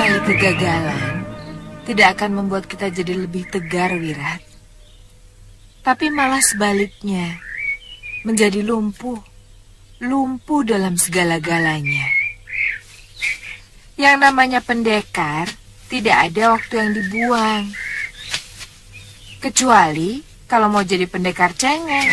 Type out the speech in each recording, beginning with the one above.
Menyesali kegagalan tidak akan membuat kita jadi lebih tegar, Wirat. Tapi malah sebaliknya, menjadi lumpuh dalam segala-galanya. Yang namanya pendekar tidak ada waktu yang dibuang. Kecuali kalau mau jadi pendekar cengeng.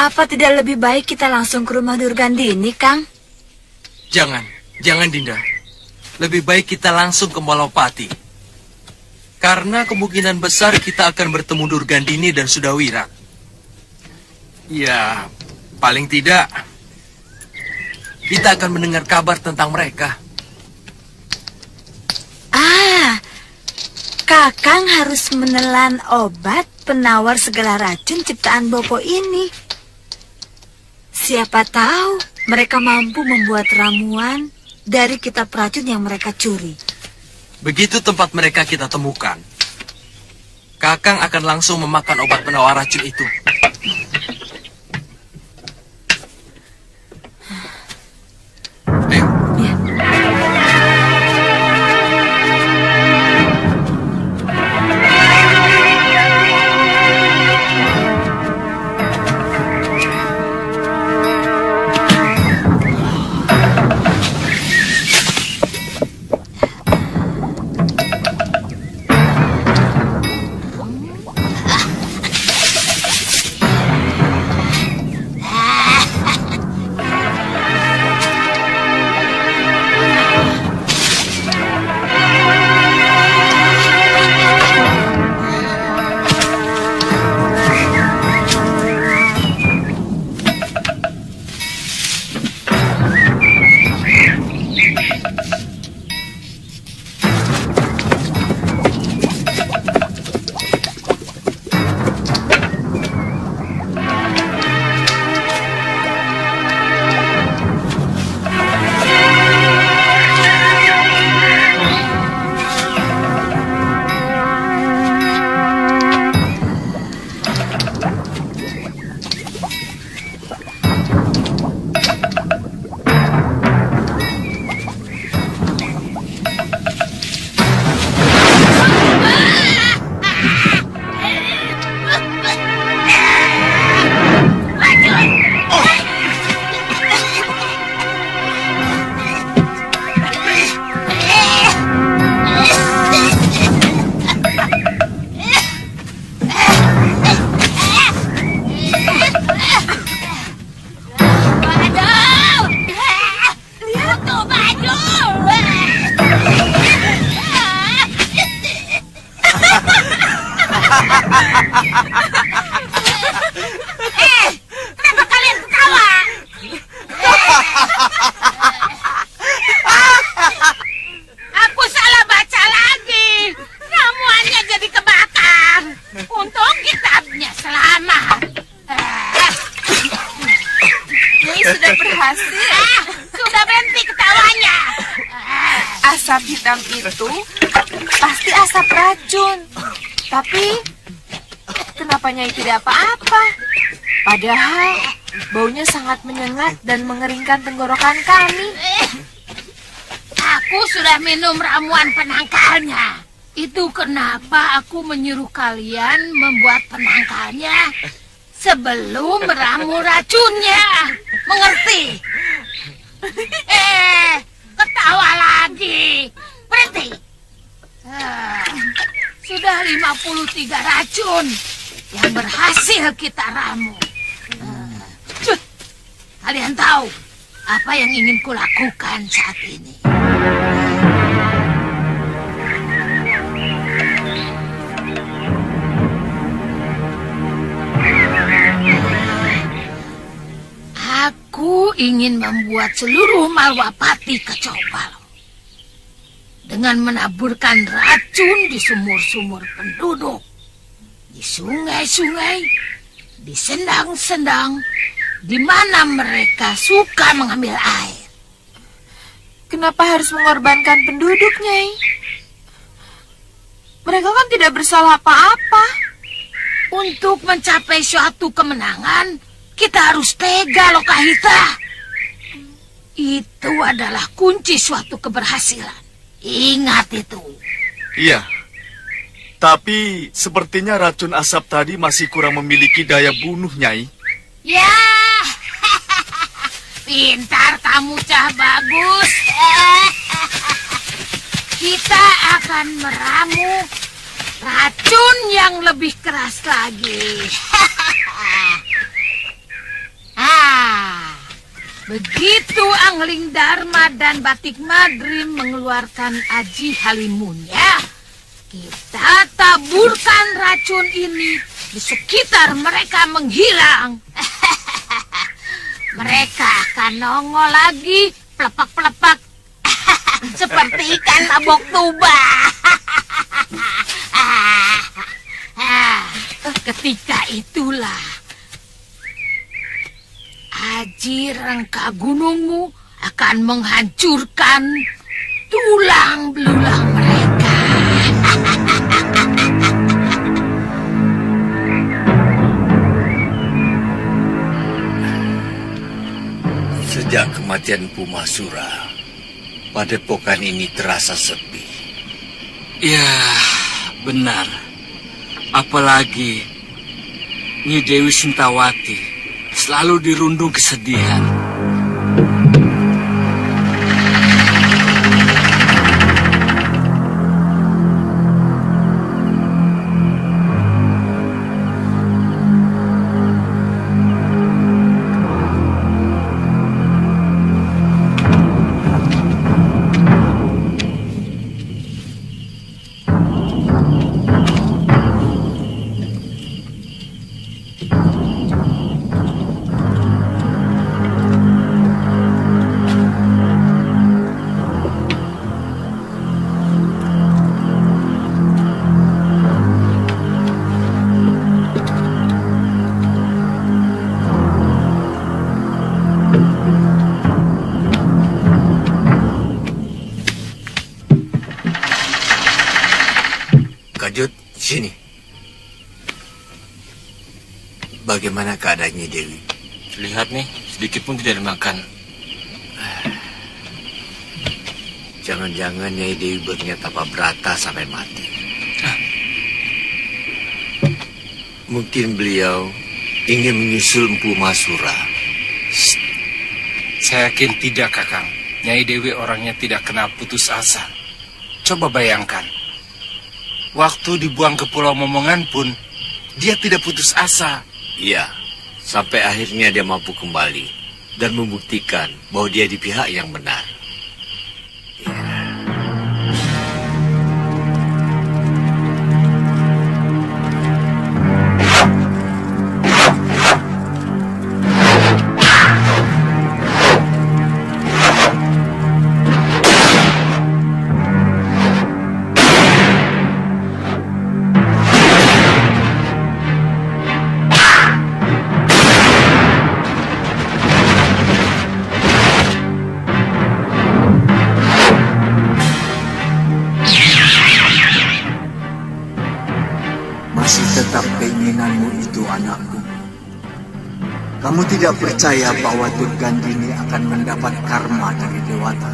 Apa tidak lebih baik kita langsung ke rumah Durgandini, Kang? Jangan Dinda. Lebih baik kita langsung ke Malopati. Karena kemungkinan besar kita akan bertemu Durgandini dan Sudawira. Ya, paling tidak kita akan mendengar kabar tentang mereka. Kakang harus menelan obat penawar segala racun ciptaan Bopo ini. Siapa tahu mereka mampu membuat ramuan dari kitab racun yang mereka curi. Begitu tempat mereka kita temukan, Kakang akan langsung memakan obat penawar racun itu. Ayo. Ya. Kenapa kalian ketawa? Aku salah baca lagi. Ramuannya jadi kebakar. Untung kitabnya selamat. Ini sudah berhasil. Sudah berhenti ketawanya. Asap hitam itu pasti asap racun. Tapi kenapa Nyai tidak apa-apa? Padahal baunya sangat menyengat dan mengeringkan tenggorokan kami. Aku sudah minum ramuan penangkalnya. Itu kenapa aku menyuruh kalian membuat penangkalnya sebelum meramu racunnya. Mengerti? Ketawa lagi. Berhenti. Sudah 53 racun yang berhasil kita ramu. Kalian tahu apa yang ingin kulakukan saat ini? Aku ingin membuat seluruh Malwapati kacau balau. Dengan menaburkan racun di sumur-sumur penduduk, di sungai-sungai, di sendang-sendang, di mana mereka suka mengambil air. Kenapa harus mengorbankan penduduk, Nyai? Mereka kan tidak bersalah apa-apa. Untuk mencapai suatu kemenangan, kita harus tega, Lokahita. Itu adalah kunci suatu keberhasilan. Ingat itu. Iya. Tapi sepertinya racun asap tadi masih kurang memiliki daya bunuh, Nyai. Ya, pintar kamu, Cah Bagus. Kita akan meramu racun yang lebih keras lagi. Begitu Angling Dharma dan Batik Madrim mengeluarkan Aji Halimunnya, kita taburkan racun ini di sekitar mereka menghilang. Mereka akan nongol lagi, pelepak-pelepak, seperti ikan tabok tuba. Ketika itulah Aji Rengka Gunungmu akan menghancurkan tulang belulang mereka. Sejak kematian Pumasura, padepokan ini terasa sepi. Ya, benar. Apalagi Nyi Dewi Sintawati selalu dirundung kesedihan. Kajut, sini. Bagaimana keadaannya Dewi? Lihat nih, sedikit pun tidak dimakan. Jangan-jangan Nyai Dewi berniat apa berata sampai mati. Mungkin beliau ingin menyusul Empu Masura. Saya yakin tidak, Kakang. Nyai Dewi orangnya tidak kenal putus asa. Coba bayangkan. Waktu dibuang ke Pulau Momongan pun, dia tidak putus asa. Iya, sampai akhirnya dia mampu kembali dan membuktikan bahwa dia di pihak yang benar. Kamu tidak percaya bahwa Durgandini akan mendapat karma dari Dewata?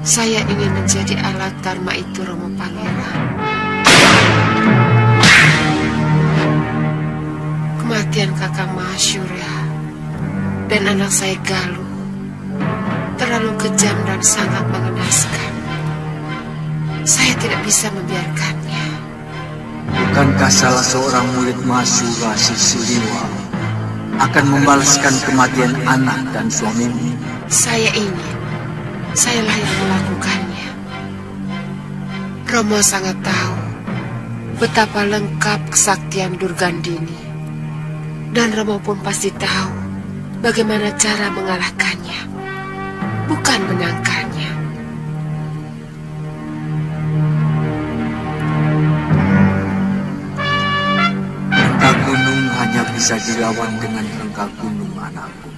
Saya ingin menjadi alat karma itu, Romo Pangeran. Kematian Kakang Mahasyura dan anak saya Galuh terlalu kejam dan sangat mengenaskan. Saya tidak bisa membiarkannya. Bukankah salah seorang murid Mahasyura, si Suliwa, akan membalaskan kematian anak dan suamimu? Saya ingin. Sayalah yang melakukannya. Romo sangat tahu betapa lengkap kesaktian Durgandini. Dan Romo pun pasti tahu bagaimana cara mengalahkannya, bukan menangkannya. Rengka gunung hanya bisa dilawan dengan rengka gunung, anakku.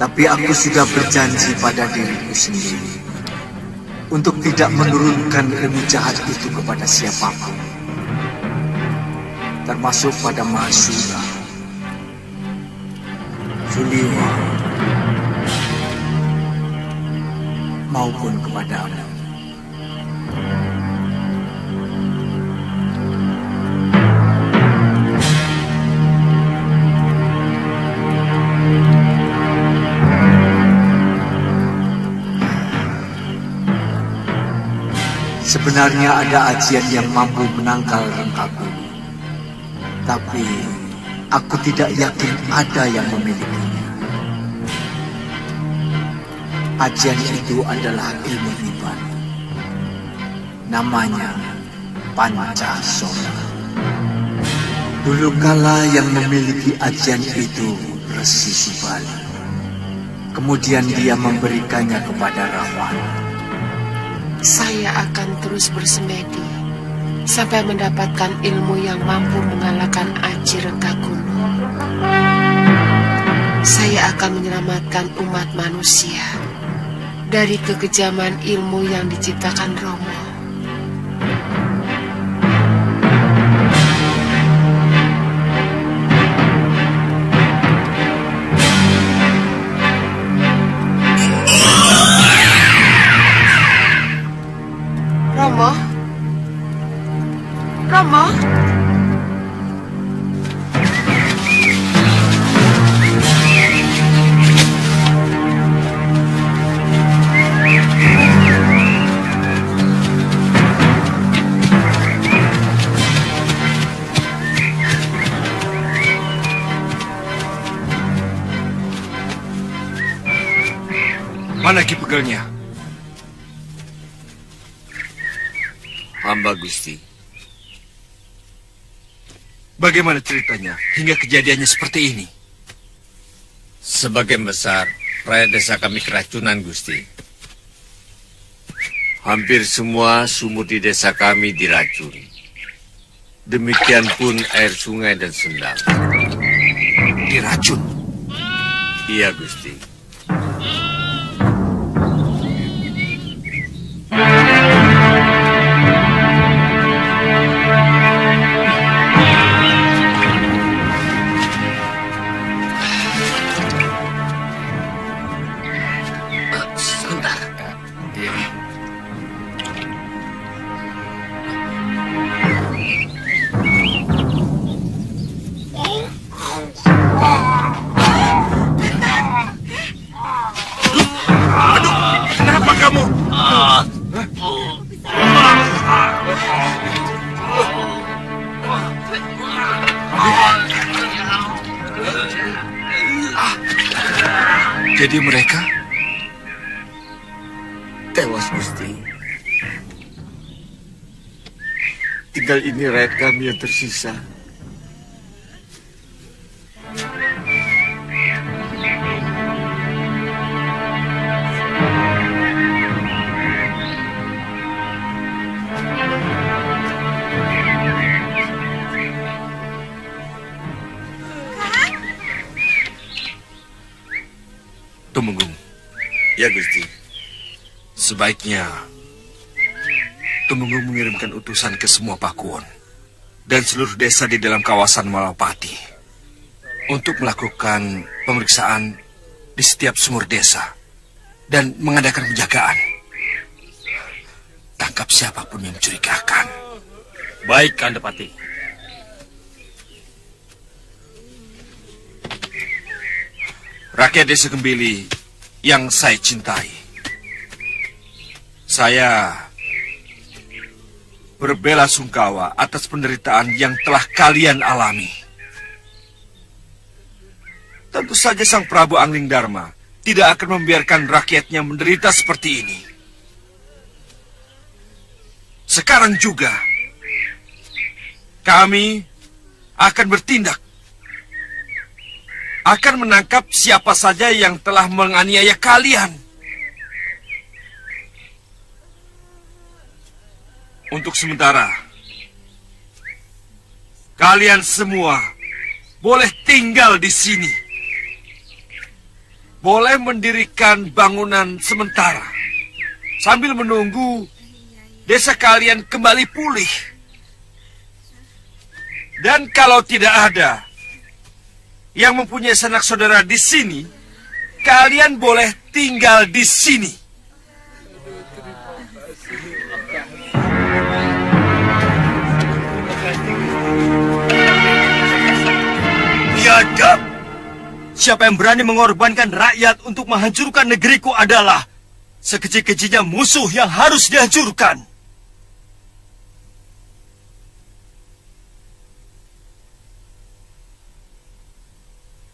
Tapi aku sudah berjanji pada diriku sendiri untuk tidak menurunkan ilmu jahat itu kepada siapapun, termasuk pada Mahasura, Suliwa, maupun kepadamu. Sebenarnya ada ajian yang mampu menangkal rengka gunung, tapi aku tidak yakin ada yang memilikinya. Ajian itu adalah ilmu iban. Namanya Pancasona. Dulu kala yang memiliki ajian itu Resi Subali. Kemudian dia memberikannya kepada Rahwana. Saya akan terus bersemedi sampai mendapatkan ilmu yang mampu mengalahkan Aji Rengka Gunung. Saya akan menyelamatkan umat manusia dari kekejaman ilmu yang diciptakan Romo. Romo? Romo? Mana Ki Pegelnya? Hamba Gusti. Bagaimana ceritanya hingga kejadiannya seperti ini? Sebagian besar rakyat desa kami keracunan, Gusti. Hampir semua sumur di desa kami diracun. Demikian pun air sungai dan sendang. Diracun? Iya, Gusti. Jadi mereka Tewas, Gusti. Tinggal ini rakyat kami yang tersisa. Tumenggung. Ya, Gusti. Sebaiknya Tumenggung mengirimkan utusan ke semua pakuwon dan seluruh desa di dalam kawasan Malapati untuk melakukan pemeriksaan di setiap sumur desa dan mengadakan penjagaan. Tangkap siapapun yang mencurigakan. Baik, Kandapati. Rakyat desa Gembili yang saya cintai, saya berbelasungkawa atas penderitaan yang telah kalian alami. Tentu saja Sang Prabu Anglingdarma tidak akan membiarkan rakyatnya menderita seperti ini. Sekarang juga kami akan bertindak akan menangkap siapa saja yang telah menganiaya kalian. Untuk sementara, kalian semua boleh tinggal di sini. Boleh mendirikan bangunan sementara sambil menunggu desa kalian kembali pulih. Dan kalau tidak ada yang mempunyai sanak saudara di sini, kalian boleh tinggal di sini. Biadab! Siapa yang berani mengorbankan rakyat untuk menghancurkan negeriku adalah sekecil-kecilnya musuh yang harus dihancurkan.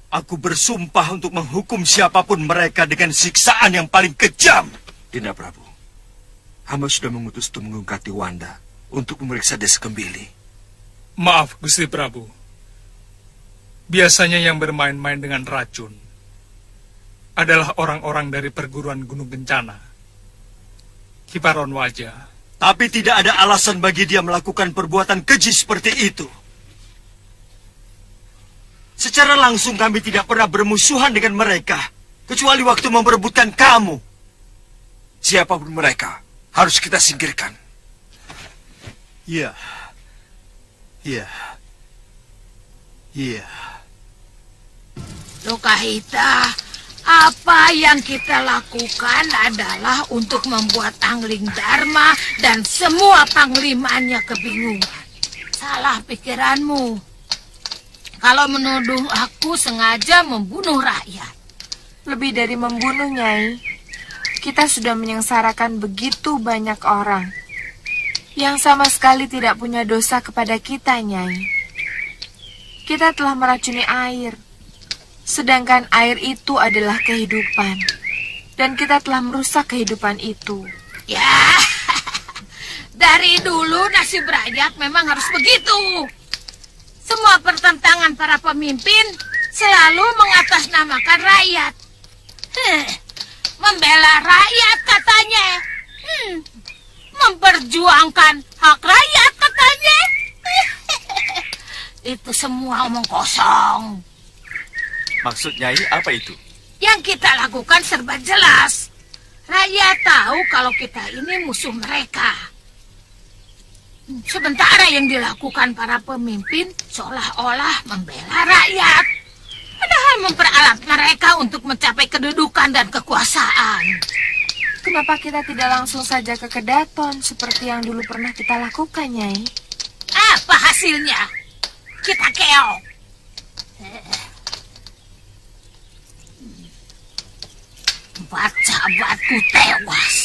Aku bersumpah untuk menghukum siapapun mereka dengan siksaan yang paling kejam. Dinda Prabu, hamba sudah mengutus Tumenggung Katiwanda untuk memeriksa desa Kembili. Maaf, Gusti Prabu. Biasanya yang bermain-main dengan racun adalah orang-orang dari perguruan Gunung Kencana. Kiparon Wajah. Tapi tidak ada alasan bagi dia melakukan perbuatan keji seperti itu. Secara langsung kami tidak pernah bermusuhan dengan mereka, kecuali waktu memperebutkan kamu. Siapapun mereka, harus kita singkirkan. Iya. Lokahita, apa yang kita lakukan adalah untuk membuat Angling Dharma dan semua panglimanya kebingungan. Salah pikiranmu. Kalau menuduh aku sengaja membunuh rakyat. Lebih dari membunuh, Nyai. Kita sudah menyengsarakan begitu banyak orang yang sama sekali tidak punya dosa kepada kita, Nyai. Kita telah meracuni air, sedangkan air itu adalah kehidupan, dan kita telah merusak kehidupan itu. Ya, dari dulu nasib rakyat memang harus begitu. Semua pertentangan para pemimpin selalu mengatasnamakan rakyat. Membela rakyat katanya. Memperjuangkan hak rakyat katanya. Itu semua omong kosong. Maksud Nyai apa itu? Yang kita lakukan serba jelas. Rakyat tahu kalau kita ini musuh mereka. Sementara yang dilakukan para pemimpin seolah-olah membela rakyat. Padahal memperalat mereka untuk mencapai kedudukan dan kekuasaan. Kenapa kita tidak langsung saja ke Kedaton seperti yang dulu pernah kita lakukan, Nyai? Apa hasilnya? Kita keok. Empat sahabatku tewas.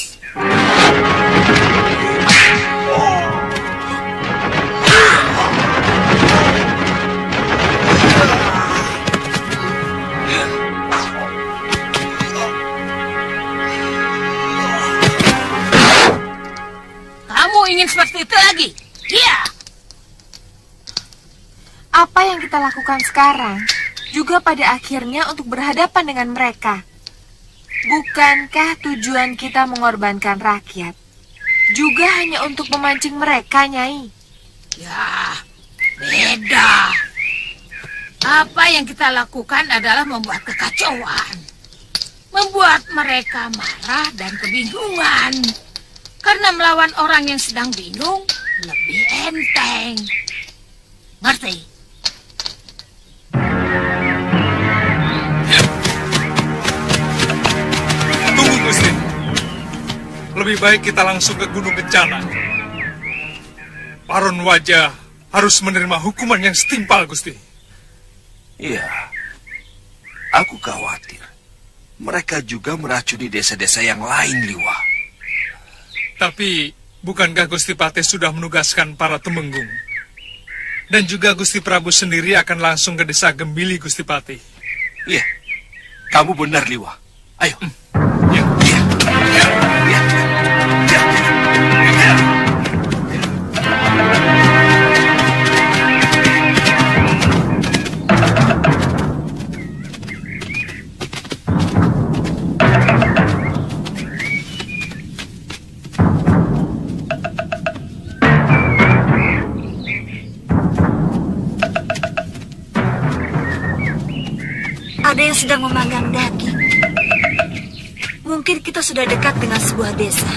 Kamu ingin seperti itu lagi? Iya. Apa yang kita lakukan sekarang juga pada akhirnya untuk berhadapan dengan mereka. Bukankah tujuan kita mengorbankan rakyat juga hanya untuk memancing mereka, Nyai? Ya, beda. Apa yang kita lakukan adalah membuat kekacauan. Membuat mereka marah dan kebingungan. Karena melawan orang yang sedang bingung lebih enteng. Ngerti? Tunggu, Gusti. Lebih baik kita langsung ke Gunung Kencana. Paron Wajah harus menerima hukuman yang setimpal, Gusti. Iya, aku khawatir. Mereka juga meracuni desa-desa yang lain, Liwa. Tapi, bukankah Gusti Patih sudah menugaskan para Tumenggung? Dan juga Gusti Prabu sendiri akan langsung ke desa Gembili, Gusti Patih. Iya, kamu benar, Liwa. Ayo. Ya. Iya. Iya. Iya. Iya. Iya. ada yang sedang memanggang daging. Mungkin kita sudah dekat dengan sebuah desa.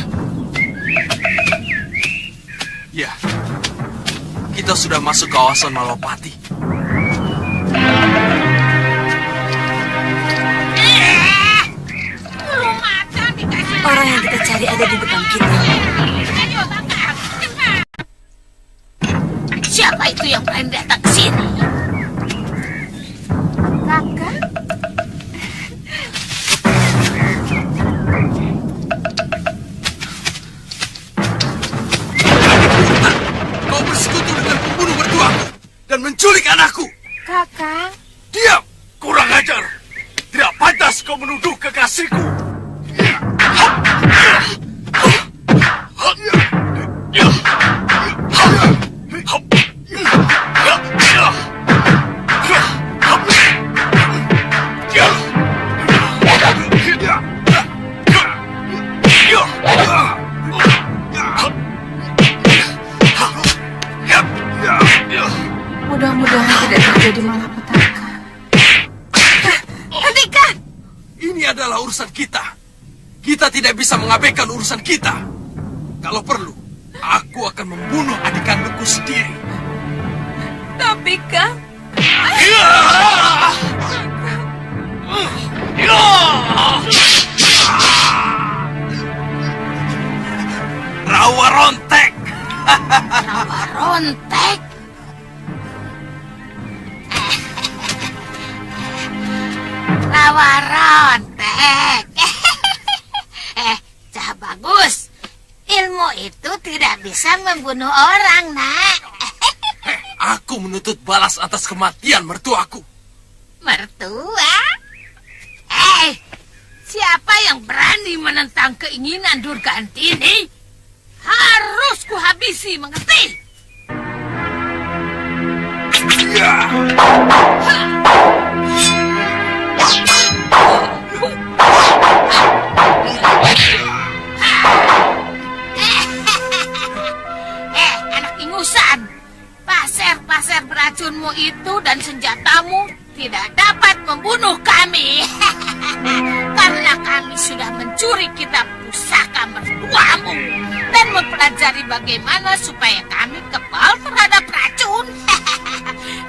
Ya, kita sudah masuk kawasan Malopati. Orang yang kita cari ada di depan kita. Ayo bakar, cepat. Siapa itu yang berani datang ke sini? Kakak? Kau bersekutu dengan pembunuh mertuaku dan menculik anakku. Kakak? Diam! Kurang ajar! Tidak pantas kau menuduh kekasihku! Mudah-mudahan tidak terjadi malapetaka. Hentikan! Ini adalah urusan kita. Kita tidak bisa mengabaikan urusan kita. Kalau perlu, aku akan membunuh adik kandungku sendiri. Tapi Kang, Rawa rontek! Rawa rontek. Rawa rontek. Cah bagus. Ilmu itu tidak bisa membunuh orang, Nak. Aku menuntut balas atas kematian mertuaku. Mertua? Siapa yang berani menentang keinginan Durgandini? Harus kuhabisi, mengerti? Anak ingusan. Pasir-pasir beracunmu itu dan senjatamu tidak dapat membunuh kami. Karena kami sudah mencuri kitab pusaka mertuamu dan mempelajari bagaimana supaya kami kebal terhadap racun.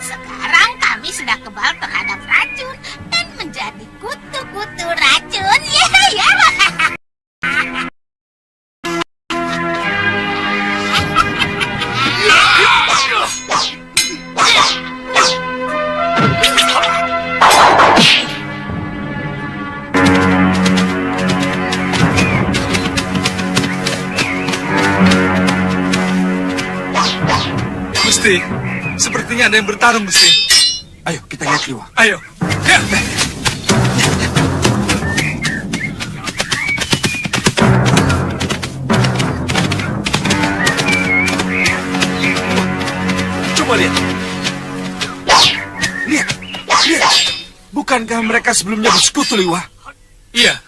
Sekarang kami sudah kebal terhadap racun dan menjadi kutu-kutu racun. Ya. Gusti, sepertinya ada yang bertarung, Gusti. Ayo, kita lihat Liwa. Ayo. Ya. Coba lihat. Lihat. Bukankah mereka sebelumnya bersekutu, Liwa? Iya.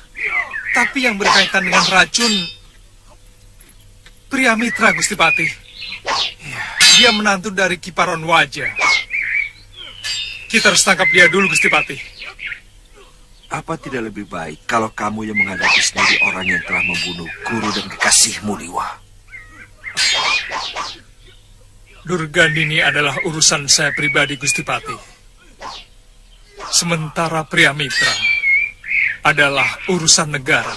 Tapi yang berkaitan dengan racun pria mitra, Gusti Patih. Dia menantu dari Kiparon Wajah. Kita harus tangkap dia dulu, Gusti Patih. Apa tidak lebih baik kalau kamu yang menghadapi sendiri orang yang telah membunuh guru dan kekasihmu, Liwa? Durgandini adalah urusan saya pribadi, Gusti Patih. Sementara pria mitra adalah urusan negara.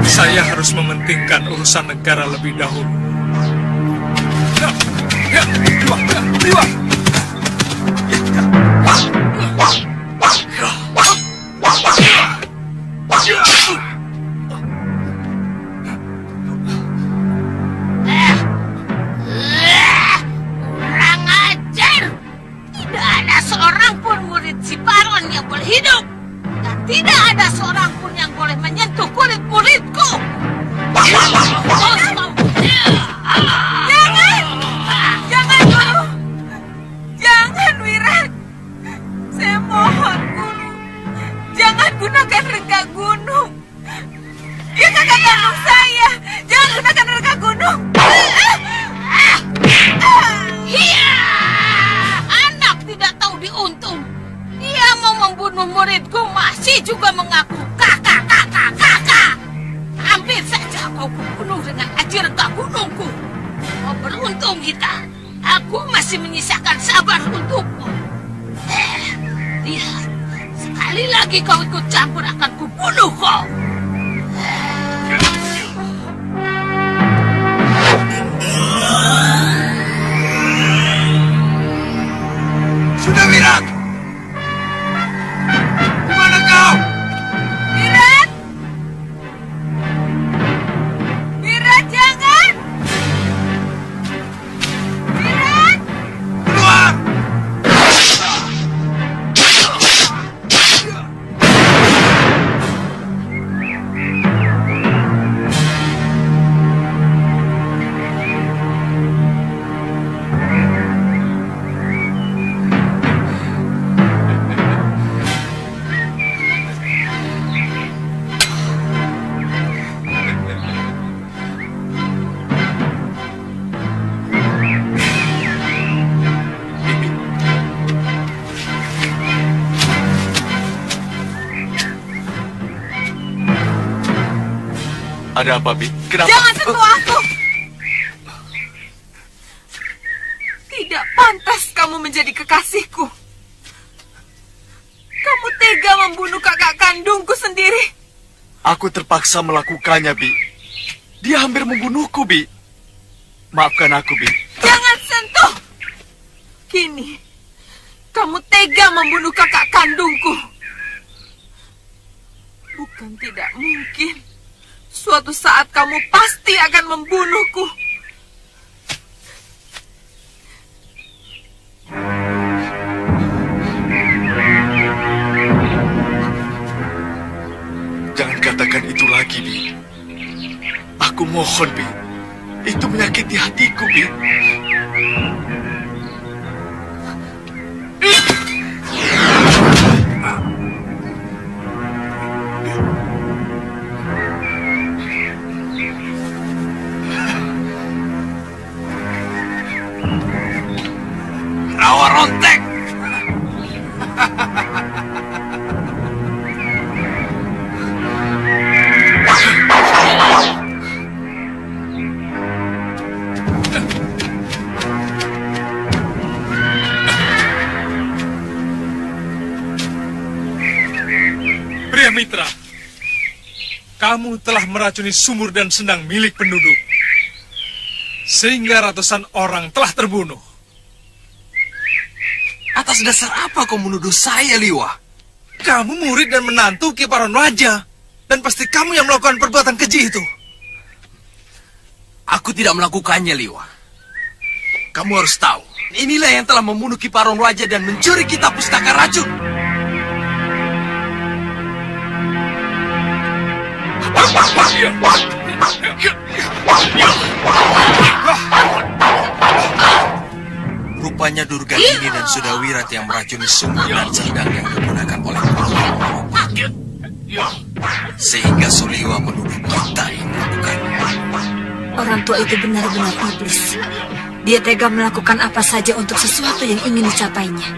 Saya harus mementingkan urusan negara lebih dahulu. Liwa! Kurang ajar. Tidak ada seorang pun murid si Baron yang boleh hidup. Dan tidak ada seorang pun yang boleh menyentuh kulit muridku. jangan Guru, jangan Wirat. Saya mohon Guru, jangan gunakan rengga gunung. Dia kakak kandung saya. Jangan gunakan rengga gunung. Hiya! Anak tidak tahu diuntung. membunuh muridku masih juga mengaku kakak. Hampir saja kau kubunuh dengan aji rengga gunungku. Oh, beruntung kita. Aku masih menyisakan sabar untukmu. Lihat, sekali lagi kau ikut campur akan kubunuh kau. Sudah Wirat! Di mana kau? Wirat! Wirat, jangan! Wirat! Keluar! Ada apa, Bi? Kenapa? Jangan sentuh aku! Tidak pantas kamu menjadi kekasihku. Kamu tega membunuh kakak kandungku sendiri. Aku terpaksa melakukannya, Bi. Dia hampir membunuhku, Bi. Maafkan aku, Bi. Jangan sentuh! Kini, kamu tega membunuh kakak kandungku. Bukan tidak mungkin. Suatu saat kamu pasti akan membunuhku. Jangan katakan itu lagi, Bi. Aku mohon, Bi. Itu menyakiti hatiku, Bi. Rawa rontek! Pria Mitra, kamu telah meracuni sumur dan sendang milik penduduk, sehingga ratusan orang telah terbunuh. Atas dasar apa kau menuduh saya, Liwa? Kamu murid dan menantu Kiparon Raja, dan pasti kamu yang melakukan perbuatan keji itu. Aku tidak melakukannya, Liwa. Kamu harus tahu, inilah yang telah membunuh Kiparon Raja dan mencuri kitab pustaka racun. Rupanya Durgandini dan Sudawirat yang meracuni sumur dan sendang yang digunakan oleh Malapati. Sehingga Suliwa menuduh kita yang melakukannya. Orang tua itu benar-benar iblis. Dia tega melakukan apa saja untuk sesuatu yang ingin dicapainya.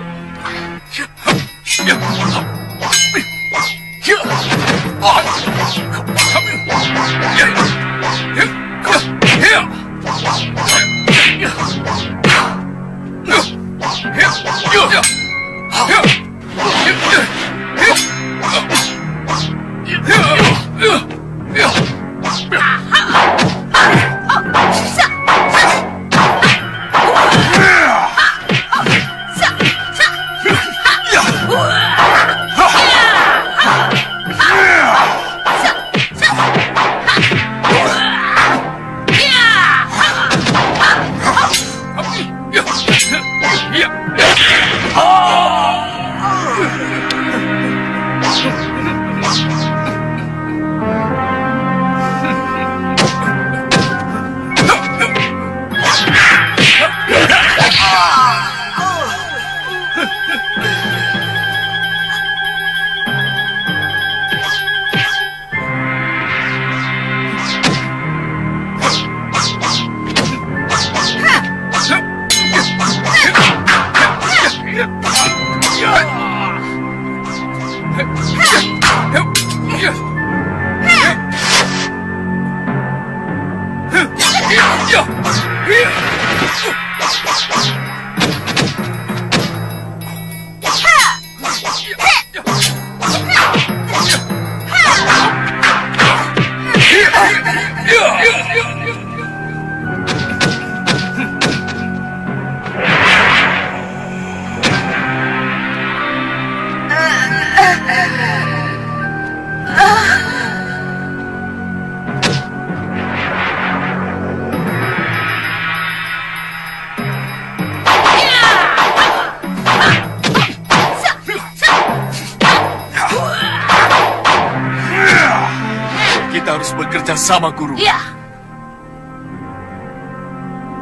harus bekerja sama, Guru. Ya.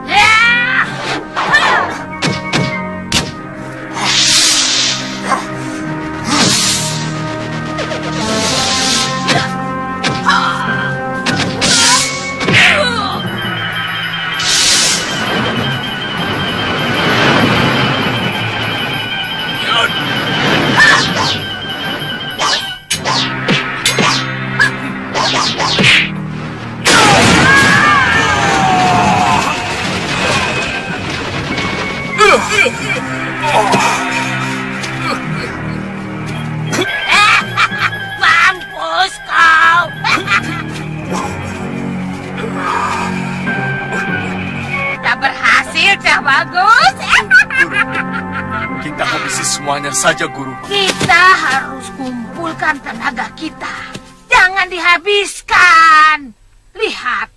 Ya. Mampus kau. Sudah berhasil, Cah Bagus. Kita habisi semuanya saja, Guru. Kita harus kumpulkan tenaga kita. Jangan dihabiskan. Lihat,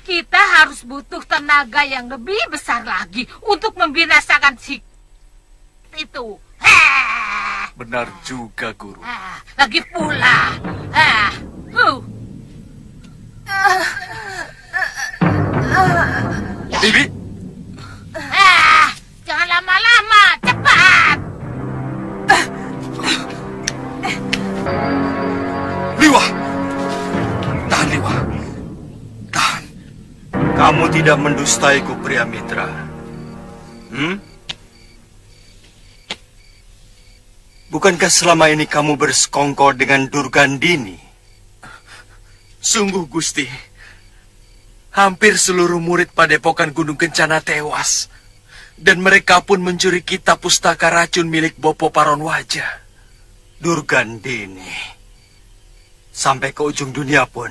kita harus butuh tenaga yang lebih besar lagi untuk membinasakan si itu. Benar juga, Guru. Lagi pula. Bibi, Jangan lama-lama, cepat. Liwa! tahan, Liwa. Tahan. Kamu tidak mendustaiku, pria mitra. Bukankah selama ini kamu bersekongkol dengan Durgandini? Sungguh, Gusti. Hampir seluruh murid Padepokan Gunung Kencana tewas. Dan mereka pun mencuri kitab pustaka racun milik Bopo Paronwaja. Durgandini. Sampai ke ujung dunia pun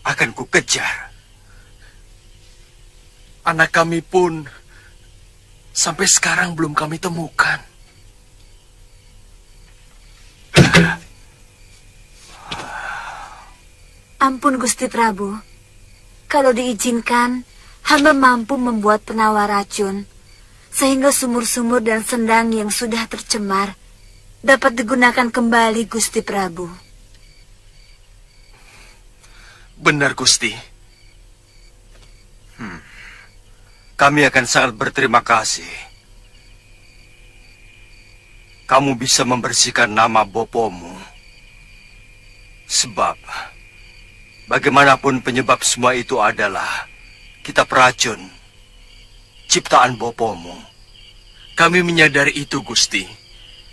akan kukejar. Anak kami pun sampai sekarang belum kami temukan. Ampun Gusti Prabu, kalau diizinkan, hamba mampu membuat penawar racun, sehingga sumur-sumur dan sendang yang sudah tercemar dapat digunakan kembali, Gusti Prabu. Benar, Gusti. Kami akan sangat berterima kasih. Kamu bisa membersihkan nama Bopomu. Sebab bagaimanapun penyebab semua itu adalah kitab racun ciptaan Bopomu. Kami menyadari itu, Gusti.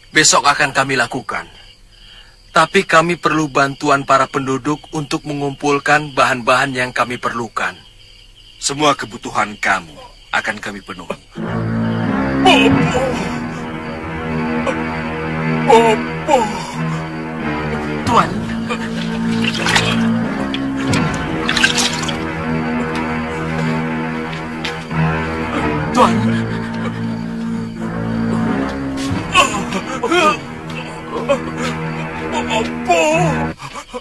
Besok akan kami lakukan. Tapi kami perlu bantuan para penduduk untuk mengumpulkan bahan-bahan yang kami perlukan. Semua kebutuhan kamu akan kami penuhi. Bopo! Tuan. Tuan.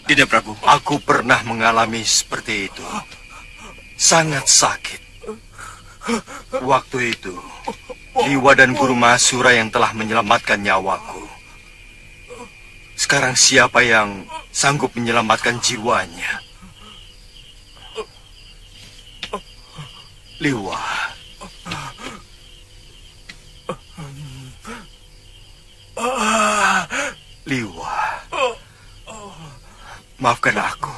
Tidak, Prabu. Aku pernah mengalami seperti itu. Sangat sakit. Waktu itu, Liwa dan Guru Mahasura yang telah menyelamatkan nyawaku. Sekarang siapa yang sanggup menyelamatkan jiwanya? Liwa. Liwa. Maafkan aku.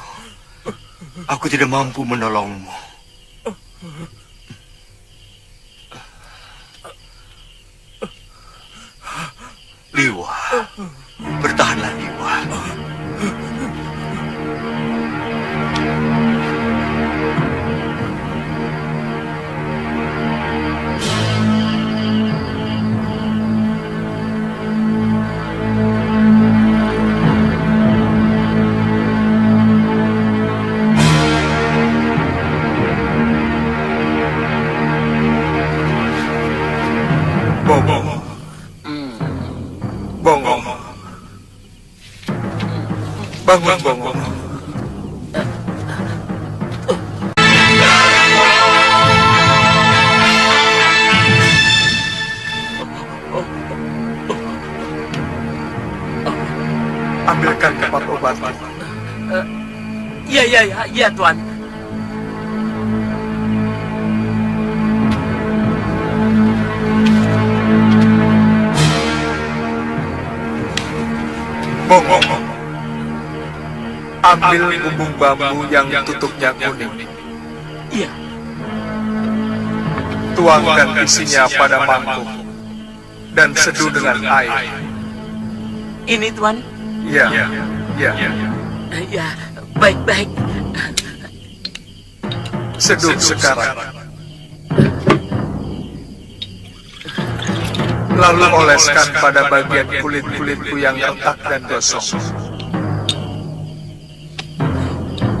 Aku tidak mampu menolongmu. Liwa. Bertahanlah, Liwa. Bongong. Bangun, Bongong. Ambilkan tempat obat. Iya, Tuan. Bongong, ambil bumbung bambu yang tutupnya kuning. Iya. Tuangkan isinya pada mangkuk dan seduh dengan air. Ini, Tuan. Ya. Ya, baik. Seduh sekarang. Lalu oleskan pada bagian kulit-kulitku yang retak dan gosong.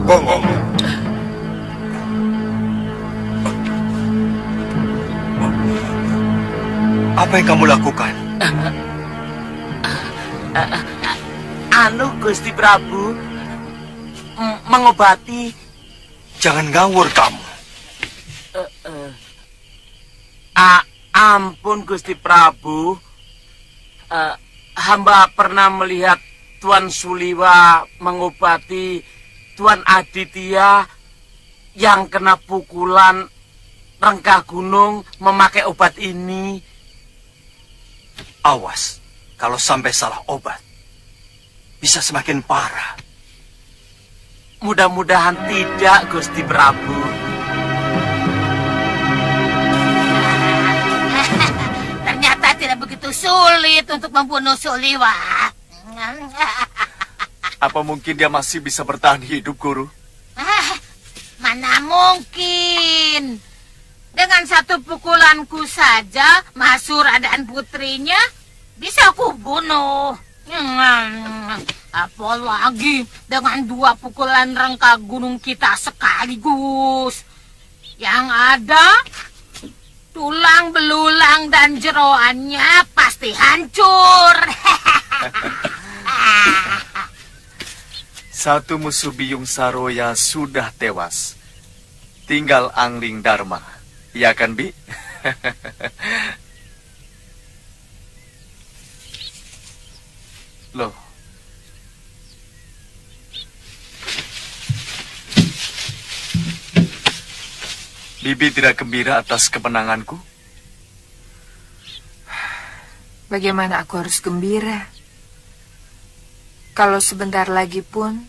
Bongong. Apa yang kamu lakukan? Gusti Prabu, mengobati. Jangan ngawur kamu. Ampun, Gusti Prabu. Hamba pernah melihat Tuan Suliwa mengobati Tuan Aditya yang kena pukulan rengkah gunung memakai obat ini. Awas, kalau sampai salah obat, bisa semakin parah. Mudah-mudahan tidak, Gusti Prabu. Ternyata tidak begitu sulit untuk membunuh Suliwa. Apa mungkin dia masih bisa bertahan hidup, Guru? Mana mungkin. Dengan satu pukulanku saja, Mahsura dan putrinya bisa aku bunuh. Apalagi dengan 2 pukulan rengkah gunung kita sekaligus. Yang ada, tulang belulang dan jeroannya pasti hancur. Satu musuh Biyung Saroya sudah tewas. Tinggal Angling Dharma. Ya kan, Bi? Loh. Bibi tidak gembira atas kemenanganku? Bagaimana aku harus gembira? Kalau sebentar lagi pun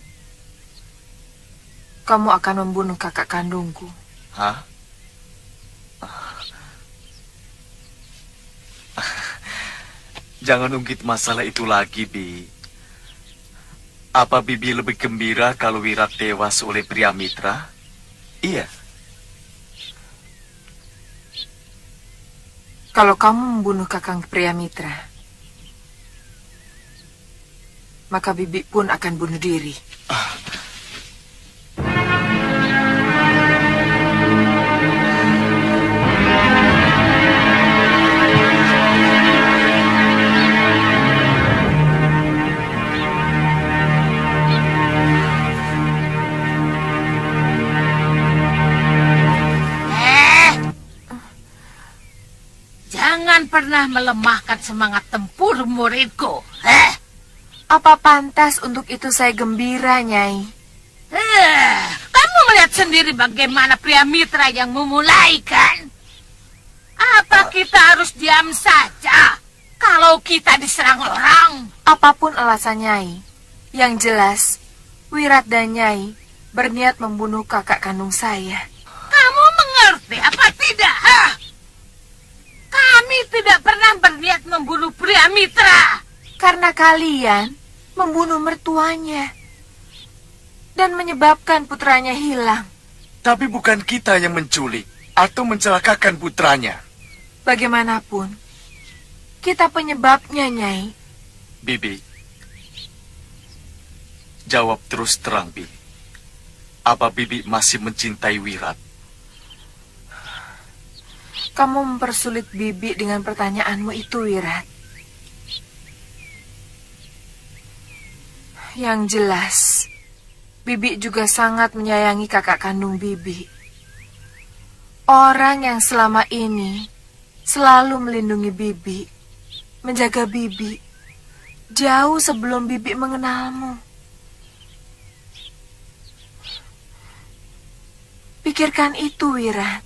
kamu akan membunuh kakak kandungku. Hah? Jangan ungkit masalah itu lagi, Bi. Apa Bibi lebih gembira kalau Wirat tewas oleh pria mitra? Iya. Kalau kamu membunuh kakang pria mitra, maka Bibi pun akan bunuh diri. Jangan pernah melemahkan semangat tempur muridku. Apa pantas untuk itu saya gembira, Nyai? Kamu melihat sendiri bagaimana pria mitra yang memulai, kan? Apa kita harus diam saja kalau kita diserang orang? Apapun alasan Nyai, yang jelas Wirat dan Nyai berniat membunuh kakak kandung saya. Kamu mengerti apa tidak? Kami tidak pernah berniat membunuh pria mitra. Karena kalian membunuh mertuanya dan menyebabkan putranya hilang. Tapi bukan kita yang menculik atau mencelakakan putranya. Bagaimanapun, kita penyebabnya, Nyai. Bibi, jawab terus terang, Bi. Apa Bibi masih mencintai Wirat? Kamu mempersulit Bibi dengan pertanyaanmu itu, Wirat. Yang jelas, Bibi juga sangat menyayangi kakak kandung Bibi. Orang yang selama ini selalu melindungi Bibi, menjaga Bibi, jauh sebelum Bibi mengenalmu. Pikirkan itu, Wirat.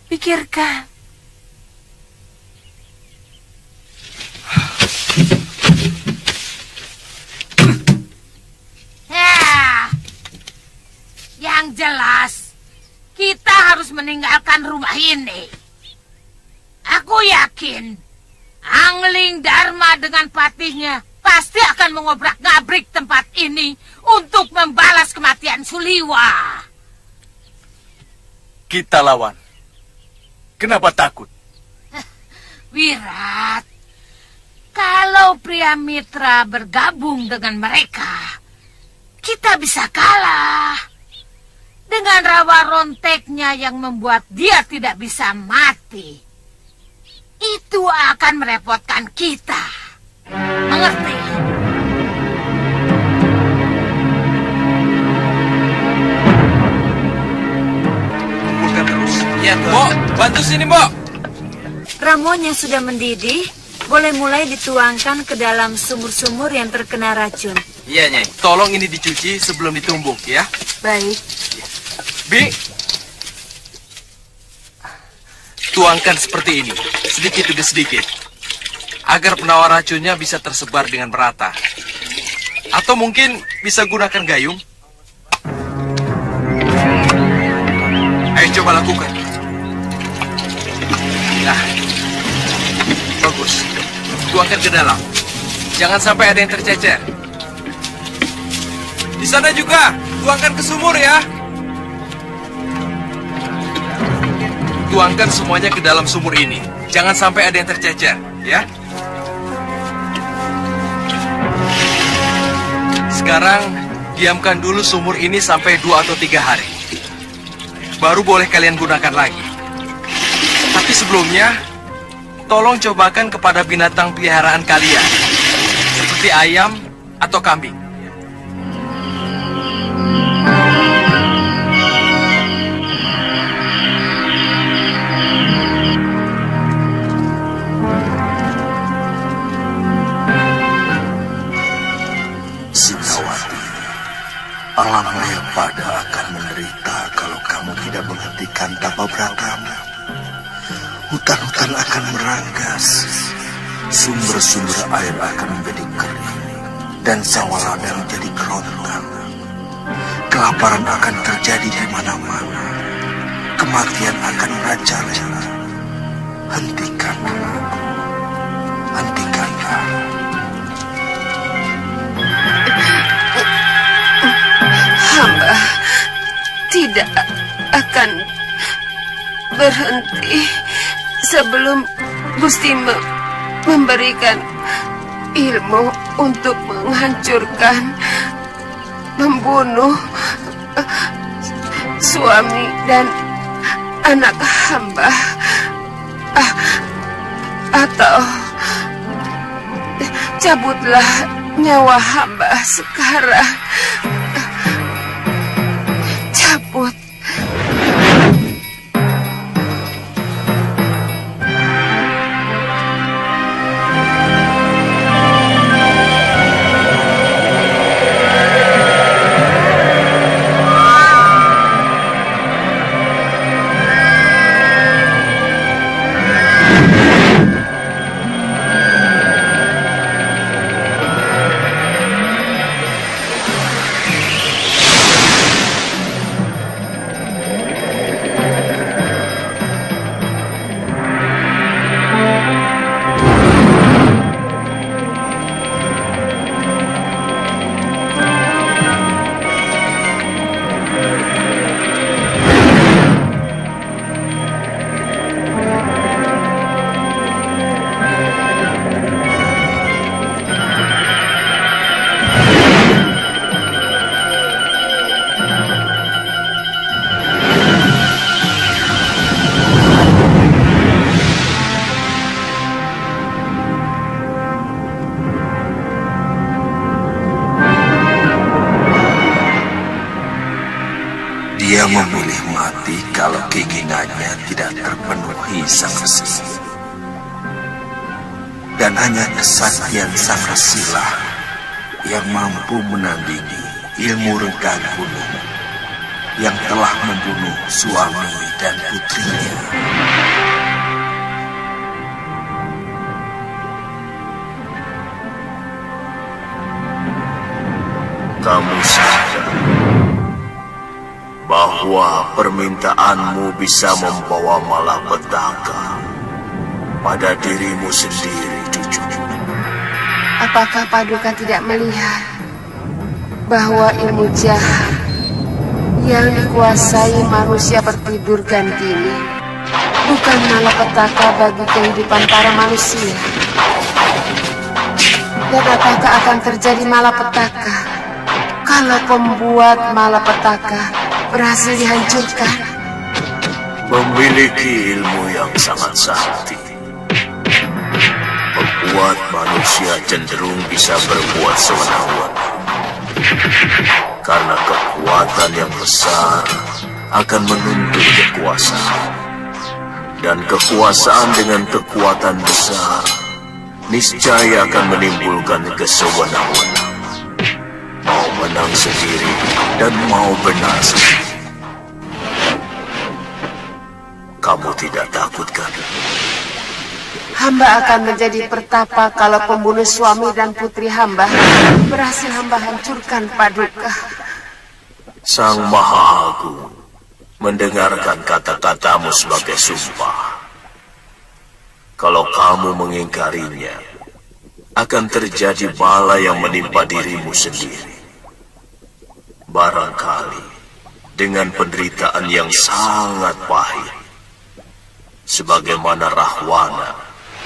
Pikirkan. Ya, yang jelas kita harus meninggalkan rumah ini. Aku yakin Angling Dharma dengan patihnya pasti akan mengobrak-ngabrik tempat ini untuk membalas kematian Suliwa. Kita lawan. Kenapa takut? Wirat, kalau pria mitra bergabung dengan mereka, kita bisa kalah. Dengan rawa ronteknya yang membuat dia tidak bisa mati, itu akan merepotkan kita. Mengerti? Kumpulkan terus. Ya, Mbok, bantu sini, Mbok. Ramuannya sudah mendidih, boleh mulai dituangkan ke dalam sumur-sumur yang terkena racun. Iya, Nyai. Tolong ini dicuci sebelum ditumbuk, ya. Baik. Bi, tuangkan seperti ini, sedikit demi sedikit, agar penawar racunnya bisa tersebar dengan merata. Atau mungkin bisa gunakan gayung. Ayo coba lakukan. Nah, bagus. Tuangkan ke dalam. Jangan sampai ada yang tercecer. Di sana juga, tuangkan ke sumur ya. Tuangkan semuanya ke dalam sumur ini. Jangan sampai ada yang tercecer, ya. Sekarang, diamkan dulu sumur ini sampai 2 atau 3 hari. Baru boleh kalian gunakan lagi. Tapi sebelumnya, tolong cobakan kepada binatang peliharaan kalian. Seperti ayam atau kambing. Alam Mayapada akan menderita kalau kamu tidak menghentikan tapa bratamu. Hutan-hutan akan meranggas, sumber-sumber air akan menjadi kering, dan sawah ladang menjadi kerontang. Kelaparan akan terjadi di mana-mana. Kematian akan merajalela. Hentikanlah, hentikanlah. Hamba tidak akan berhenti sebelum Gusti memberikan ilmu untuk menghancurkan, membunuh suami dan anak hamba, atau cabutlah nyawa hamba sekarang. Cabut. Dia memilih mati kalau keinginannya tidak terpenuhi Sang Resi. Dan hanya kesaktian Sang Resilah yang mampu menandingi ilmu renggang gunung yang telah membunuh suami dan putrinya. Kamu sadar bahwa permintaanmu bisa membawa malapetaka pada dirimu sendiri, cucu. Apakah Paduka tidak melihat bahwa ilmu jahat yang dikuasai manusia bertidur gantini bukan malapetaka bagi kehidupan para manusia? Dan apakah akan terjadi malapetaka kalau pembuat malapetaka berhasil dihancurkan? Memiliki ilmu yang sangat sakti membuat manusia cenderung bisa berbuat sewenang-wenang. Karena kekuatan yang besar akan menuntut kekuasaan. Dan kekuasaan dengan kekuatan besar niscaya akan menimbulkan kesewenang-wenang. Mau menang sendiri dan mau benar sendiri. Kamu tidak takut kan? Hamba akan menjadi pertapa kalau pembunuh suami dan putri hamba berhasil hamba hancurkan, Paduka. Sang Maha Agung mendengarkan kata-katamu sebagai sumpah. Kalau kamu mengingkarinya, akan terjadi bala yang menimpa dirimu sendiri. Barangkali dengan penderitaan yang sangat pahit, sebagaimana Rahwana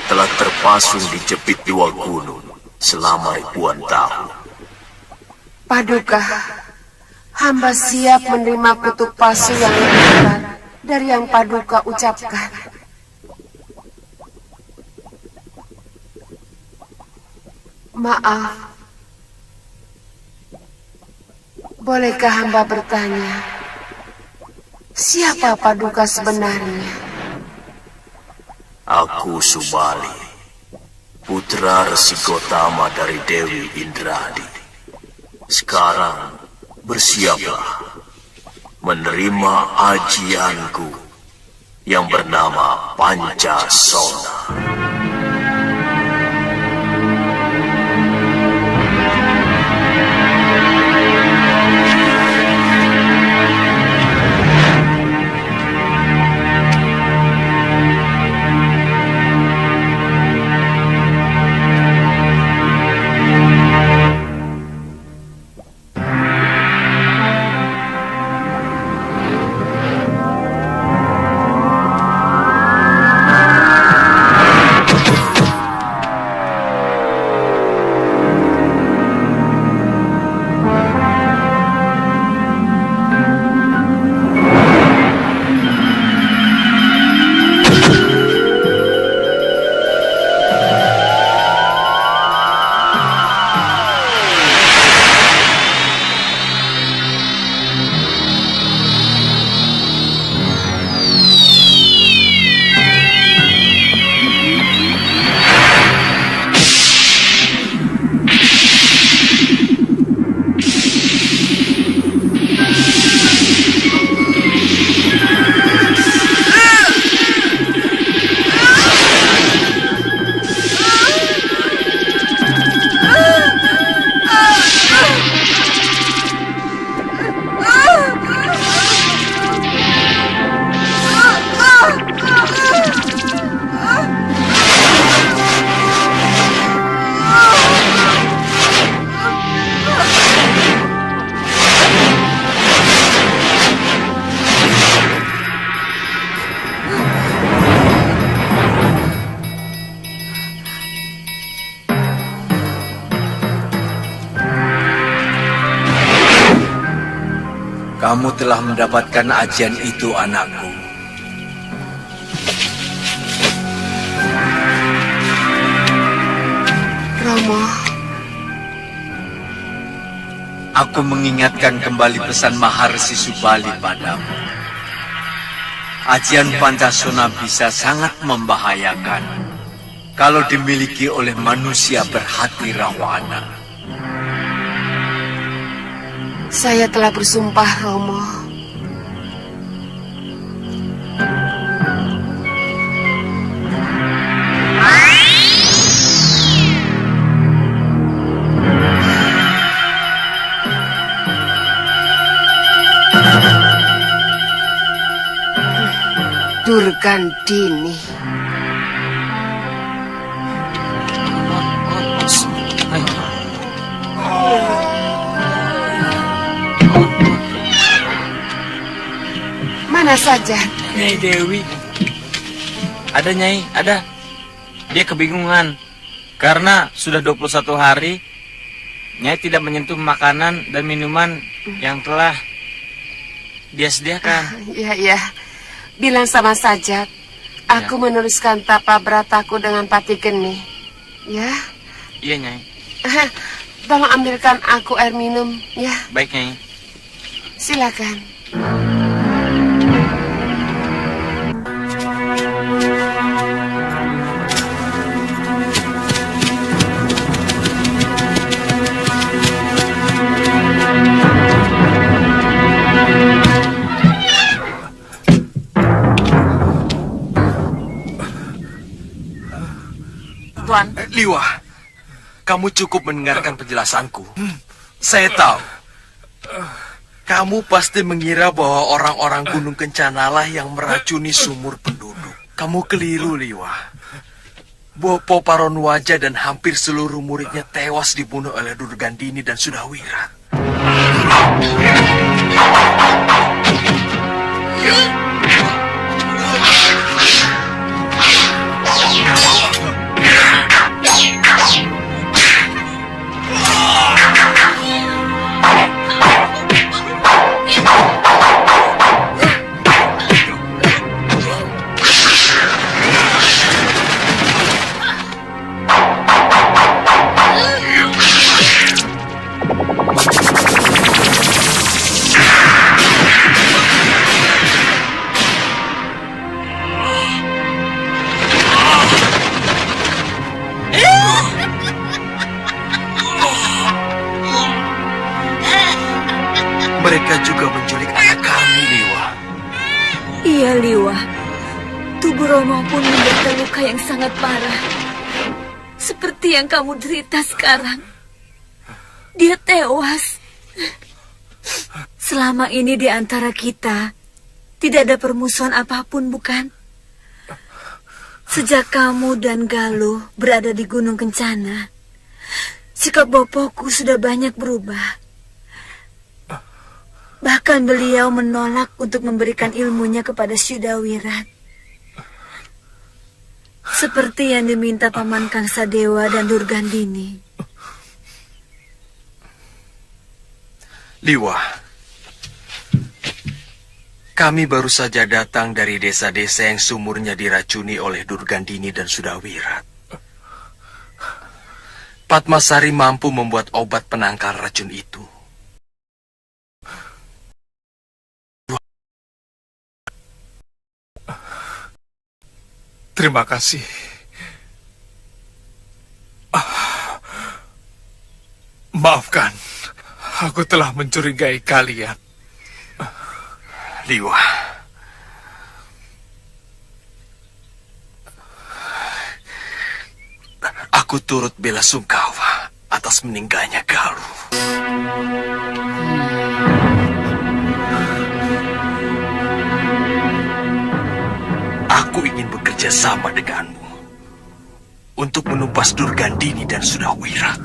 telah terpasung di jepit dua gunung selama ribuan tahun. Paduka, hamba siap menerima kutuk pasu yang lebih berat dari yang Paduka ucapkan. Maaf, bolehkah hamba bertanya, siapa Paduka sebenarnya? Aku Subali, putra Resi Gotama dari Dewi Indradi. Sekarang bersiaplah menerima ajianku yang bernama Pancasona. Kamu telah mendapatkan ajian itu, anakku. Romo, aku mengingatkan kembali pesan Maharsi Subali padamu. Ajian Pancasona bisa sangat membahayakan kalau dimiliki oleh manusia berhati Rahwana. saya telah bersumpah, Romo, Durgandini. Mana saja? Nyai Dewi. Ada Nyai, ada. Dia kebingungan. Karena sudah 21 hari, Nyai tidak menyentuh makanan dan minuman yang telah dia sediakan. Ya. Bilang sama Sajat. Aku meneruskan tapa berataku dengan Pati Geni. Ya? Iya, Nyai. Tolong ambilkan aku air minum, ya. Baik, Nyai. Silakan. Tuan. Liwa, kamu cukup mendengarkan penjelasanku. Saya tahu. Kamu pasti mengira bahwa orang-orang Gunung Kencanalah yang meracuni sumur penduduk. Kamu keliru, Liwa. Bopo Paronwaja dan hampir seluruh muridnya tewas dibunuh oleh Durgandini dan Sudawirat. Mereka juga menculik anak kami, Liwa. Iya, Liwa. Tubuh Romo pun menderita luka yang sangat parah. Seperti yang kamu derita sekarang. Dia tewas. Selama ini di antara kita, tidak ada permusuhan apapun, bukan? Sejak kamu dan Galuh berada di Gunung Kencana, sikap Bopoku sudah banyak berubah. Bahkan beliau menolak untuk memberikan ilmunya kepada Sudawirat. Seperti yang diminta Paman Kangsadewa dan Durgandini. Liwa, kami baru saja datang dari desa-desa yang sumurnya diracuni oleh Durgandini dan Sudawirat. Padmasari mampu membuat obat penangkal racun itu. Terima kasih. Maafkan, aku telah mencurigai kalian. Liwa, aku turut bela sungkawa atas meninggalnya Galuh. Aku ingin bekerja sama denganmu untuk menumpas Durgandini dan Sudawirat.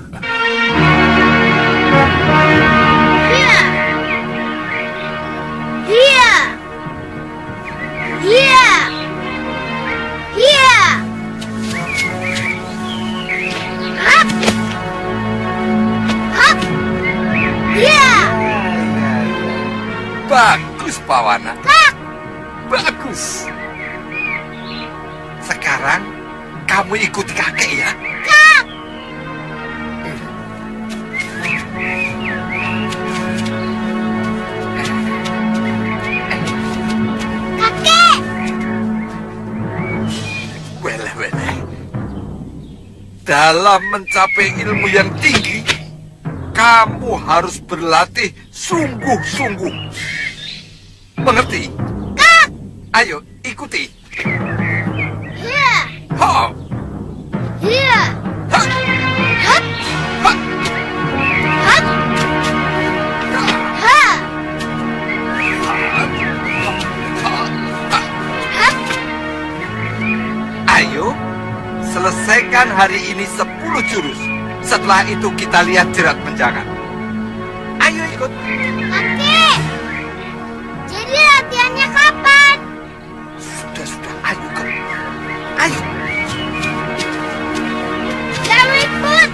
Bagus, Pawana. Bagus. Sekarang kamu ikuti kakek ya. Kakek. Wele. Dalam mencapai ilmu yang tinggi, kamu harus berlatih sungguh-sungguh. Mengerti? Kak. Ayo, ikuti. Hiya. Ha. Hiya. Ha. Hat. Ha. Hat. Ha. Hat. jurus. Setelah itu kita lihat jerat menjangan. Ayo ikut. Kakek, jadi latihannya kapan? Sudah, ayo ikut. Ayo. Gak mau ikut.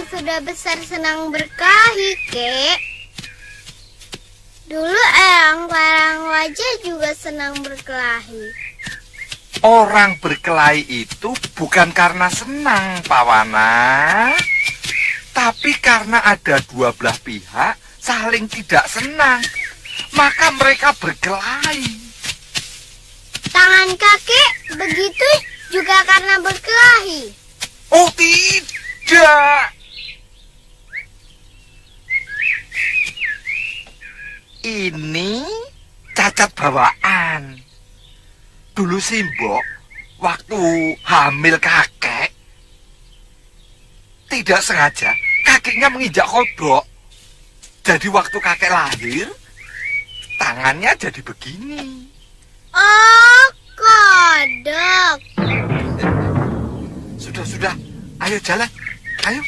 Sudah besar senang berkelahi, Kek. Dulu Eyang Parangwaja juga senang berkelahi. Orang berkelahi itu bukan karena senang, Pawana, tapi karena ada dua belah pihak saling tidak senang, maka mereka berkelahi. Tangan kakek begitu juga karena berkelahi. Oh, tidak. Ini cacat bawaan. Dulu Simbok waktu hamil kakek, tidak sengaja kakinya menginjak kodok. Jadi waktu kakek lahir, tangannya jadi begini. Oh, kodok. Sudah, ayo jalan, ayo.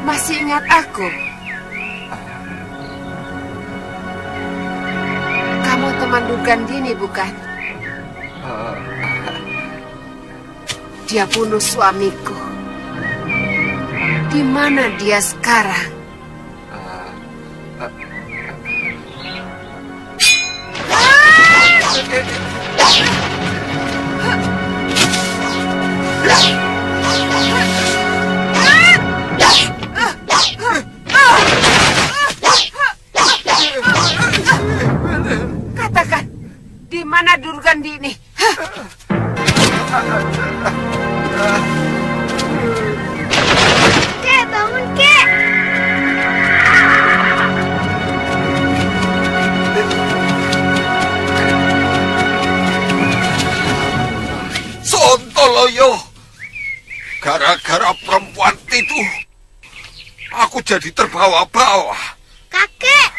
Masih ingat aku? Kamu teman Durgandini, bukan? Dia bunuh suamiku. Di mana dia sekarang? Katakan, di mana Durgandini? Kek, bangun, Kek. Sontoloyo, gara-gara perempuan itu, aku jadi terbawa-bawa. Kakek,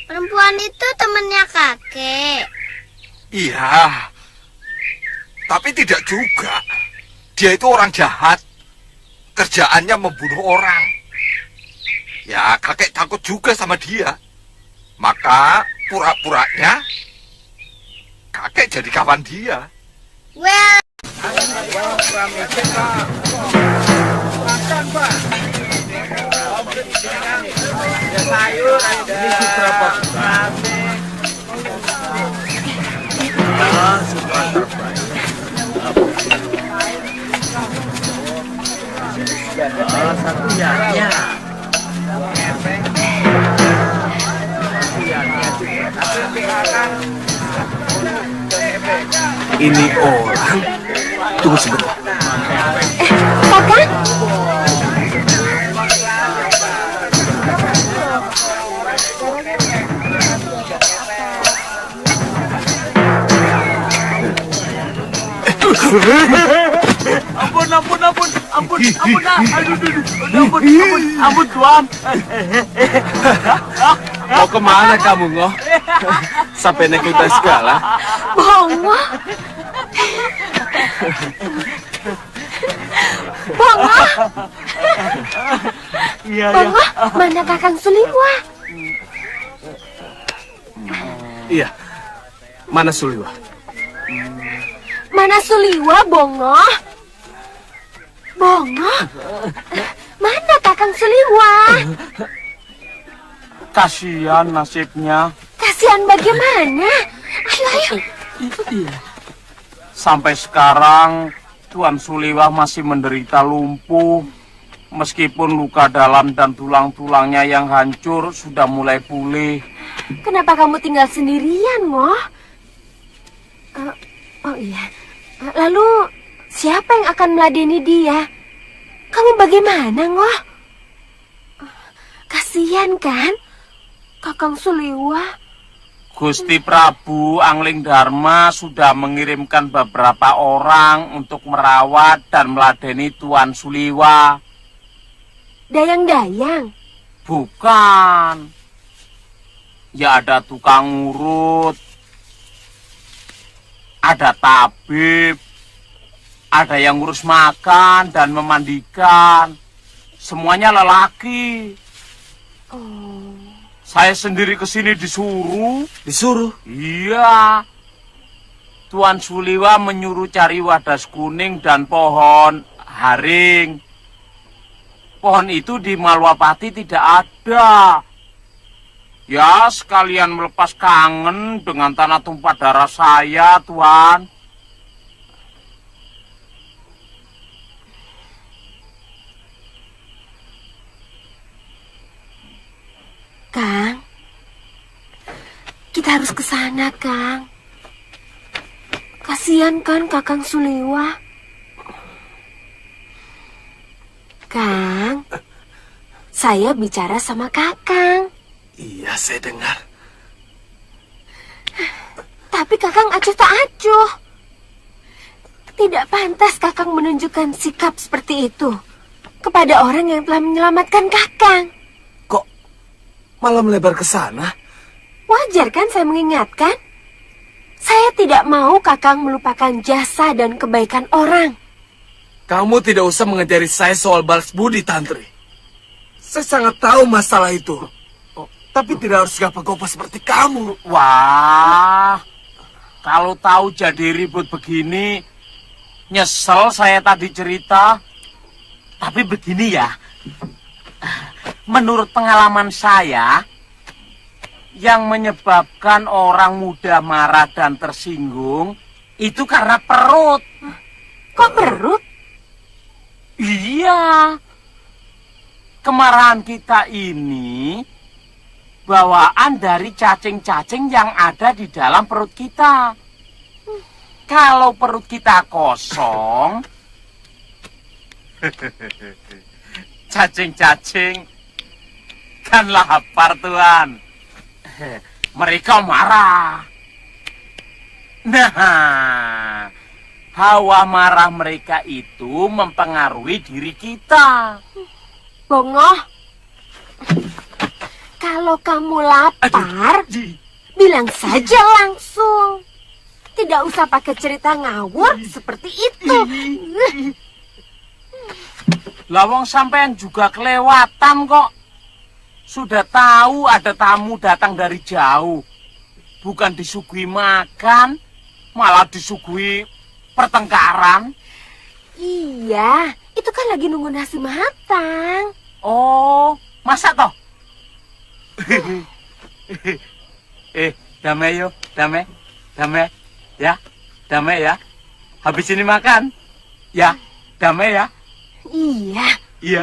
perempuan itu temannya kakek. Iya, tapi tidak juga. Dia itu orang jahat. Kerjaannya membunuh orang. Ya, kakek takut juga sama dia. Maka pura-puranya kakek jadi kawan dia. Well, satu ya. Ini orang. Tunggu sebentar. Kakak? Ampun Tuan. Mau kemana kamu, Ngoh? Sampai naik kuda segala. Bongo. Bongo. Iya, Bongo, mana Kakang Suliwa? Iya. Mana Suliwa? Mana Suliwa, Bongo? Bongo? Mana Kakang Suliwa? Kasihan nasibnya. Kasihan bagaimana? Ayo. Sampai sekarang Tuan Suliwa masih menderita lumpuh, Meskipun luka dalam dan tulang-tulangnya yang hancur sudah mulai pulih. Kenapa kamu tinggal sendirian, Ngoh? Oh iya. Lalu siapa yang akan meladeni dia? Kamu bagaimana, Ngoh? Kasihan kan Kakang Suliwa? Gusti Prabu Angling Dharma sudah mengirimkan beberapa orang untuk merawat dan meladeni Tuan Suliwa. Dayang-dayang? Bukan. Ya ada tukang urut, ada tabib, ada yang ngurus makan dan memandikan. Semuanya lelaki. Oh. Saya sendiri kesini disuruh. Disuruh? Iya. Tuan Suliwa menyuruh cari wadas kuning dan pohon haring. Pohon itu di Malwapati tidak ada. Ya, sekalian melepas kangen dengan tanah tumpah darah saya, Tuan. Kang, kita harus ke sana, Kang. Kasihan kan Kakang Suliwa? Kang, saya bicara sama Kakang. Iya, saya dengar. Tapi Kakang acuh tak acuh. Tidak pantas Kakang menunjukkan sikap seperti itu kepada orang yang telah menyelamatkan Kakang. Malah melebar ke sana. Wajar kan saya mengingatkan? Saya tidak mau Kakang melupakan jasa dan kebaikan orang. Kamu tidak usah mengajari saya soal balas budi, Tantri. Saya sangat tahu masalah itu. Tapi tidak harus gapa-gapa seperti kamu. Wah, kalau tahu jadi ribut begini, nyesel saya tadi cerita. Tapi begini ya, menurut pengalaman saya, yang menyebabkan orang mudah marah dan tersinggung itu karena perut. Kok perut? Iya. Kemarahan kita ini bawaan dari cacing-cacing yang ada di dalam perut kita. Kalau perut kita kosong, cacing-cacing kan lapar, Tuan. Mereka marah. Nah, hawa marah mereka itu mempengaruhi diri kita. Bongoh, kalau kamu lapar, bilang saja langsung. Tidak usah pakai cerita ngawur seperti itu. Lawang sampean juga kelewatan kok. Sudah tahu ada tamu datang dari jauh. Bukan disuguhi makan, malah disuguhi pertengkaran. Iya, itu kan lagi nunggu nasi matang. Oh, masak toh? Damai yo, damai. Ya, damai ya. Habis ini makan. Ya, damai ya. Iya. Iya.